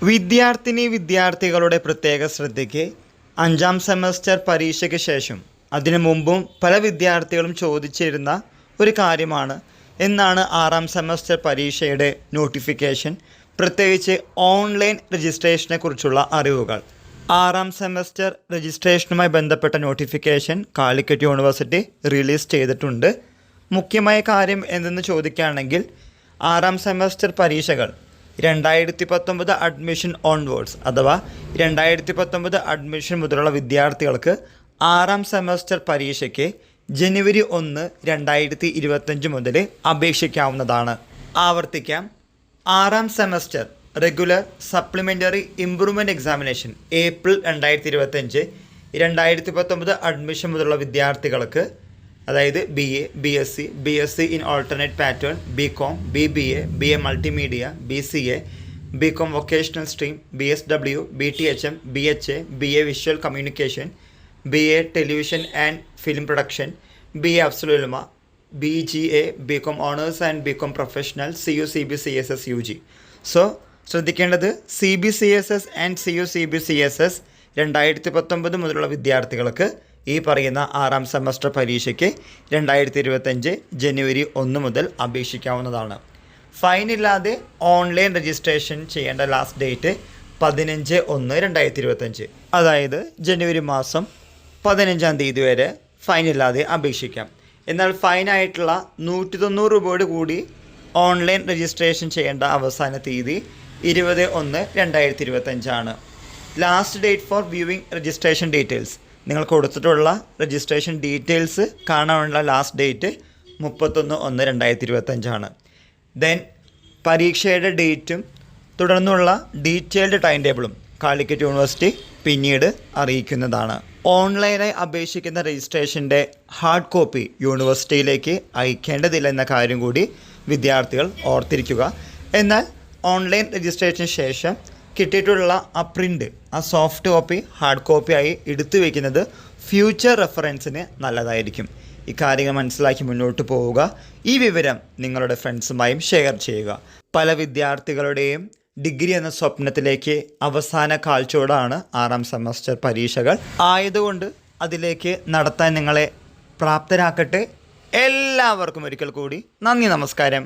വിദ്യാർത്ഥികളുടെ പ്രത്യേക ശ്രദ്ധയ്ക്ക് 5ാം സെമസ്റ്റർ പരീക്ഷയ്ക്ക് ശേഷം അതിനു മുമ്പും പല വിദ്യാർത്ഥികളും ചോദിച്ചിരുന്ന ഒരു കാര്യമാണ് എന്നാണ് 6ാം സെമസ്റ്റർ പരീക്ഷയുടെ നോട്ടിഫിക്കേഷൻ, പ്രത്യേകിച്ച് ഓൺലൈൻ രജിസ്ട്രേഷനെ കുറിച്ചുള്ള അറിവുകൾ. 6ാം സെമസ്റ്റർ രജിസ്ട്രേഷനുമായി ബന്ധപ്പെട്ട നോട്ടിഫിക്കേഷൻ കാലിക്കറ്റ് യൂണിവേഴ്സിറ്റി റിലീസ് ചെയ്തിട്ടുണ്ട്. മുഖ്യമായ കാര്യം എന്തെന്ന് ചോദിക്കുകയാണെങ്കിൽ 6ാം സെമസ്റ്റർ പരീക്ഷകൾ 2019 അഡ്മിഷൻ ഓൺവേർഡ്സ് അഥവാ 2019 അഡ്മിഷൻ മുതലുള്ള വിദ്യാർത്ഥികൾക്ക് 6ാം സെമസ്റ്റർ പരീക്ഷയ്ക്ക് ജനുവരി 1, 2025 മുതൽ അപേക്ഷിക്കാവുന്നതാണ്. ആവർത്തിക്കാം. 6ാം semester regular supplementary improvement examination April 2025 2019 admission മുതലുള്ള വിദ്യാർത്ഥികൾക്ക്, അതായത് BA, BSc, BSc in alternate pattern, BCom, BBA, BA multimedia, BCA, BCom vocational stream, BSW, BTHM, BHA, BA visual communication, BA television and film production, BA അഫ്സൽ ഉലമ, BGA, BCom honours and BCom professional, CUCBCSS UG. So ശ്രദ്ധിക്കേണ്ടത് CBCSS and CUCBCSS 2019 മുതലുള്ള വിദ്യാർത്ഥികൾക്ക് ഈ പറയുന്ന 6ാം semester പരീക്ഷയ്ക്ക് 2025 ജനുവരി 1 മുതൽ അപേക്ഷിക്കാവുന്നതാണ്. ഫൈനില്ലാതെ online registration ചെയ്യേണ്ട ലാസ്റ്റ് ഡേറ്റ് 15/1/2025, അതായത് ജനുവരി മാസം 15-ാം തീയതി വരെ ഫൈനില്ലാതെ അപേക്ഷിക്കാം. എന്നാൽ ഫൈനായിട്ടുള്ള 190 രൂപയോട് കൂടി ഓൺലൈൻ രജിസ്ട്രേഷൻ ചെയ്യേണ്ട അവസാന തീയതി 20/1/2025 ആണ്. Last date for viewing registration details, നിങ്ങൾ കൊടുത്തിട്ടുള്ള രജിസ്ട്രേഷൻ ഡീറ്റെയിൽസ് കാണാനുള്ള ലാസ്റ്റ് ഡേറ്റ് 31/1/2025 ആണ്. ദെൻ പരീക്ഷയുടെ ഡേറ്റും തുടർന്നുള്ള ഡീറ്റെയിൽഡ് ടൈം ടേബിളും കാലിക്കറ്റ് യൂണിവേഴ്സിറ്റി പിന്നീട് അറിയിക്കുന്നതാണ്. ഓൺലൈനായി അപേക്ഷിക്കുന്ന രജിസ്ട്രേഷൻ്റെ ഹാർഡ് കോപ്പി യൂണിവേഴ്സിറ്റിയിലേക്ക് അയക്കേണ്ടതില്ല എന്ന കാര്യം കൂടി വിദ്യാർത്ഥികൾ ഓർത്തിരിക്കുക. എന്നാൽ ഓൺലൈൻ രജിസ്ട്രേഷന് ശേഷം കിട്ടിയിട്ടുള്ള ആ പ്രിൻ്റ്, ആ സോഫ്റ്റ് കോപ്പി ഹാർഡ് കോപ്പിയായി എടുത്തു വയ്ക്കുന്നത് ഫ്യൂച്ചർ റെഫറൻസിന് നല്ലതായിരിക്കും. ഇക്കാര്യങ്ങൾ മനസ്സിലാക്കി മുന്നോട്ട് പോവുക. ഈ വിവരം നിങ്ങളുടെ ഫ്രണ്ട്സുമായും ഷെയർ ചെയ്യുക. പല വിദ്യാർത്ഥികളുടെയും ഡിഗ്രി എന്ന സ്വപ്നത്തിലേക്ക് അവസാന കാഴ്ചയോടാണ് 6ാം സെമസ്റ്റർ പരീക്ഷകൾ ആയതുകൊണ്ട് അതിലേക്ക് നടത്താൻ നിങ്ങളെ പ്രാപ്തരാക്കട്ടെ. എല്ലാവർക്കും ഒരിക്കൽ കൂടി നന്ദി, നമസ്കാരം.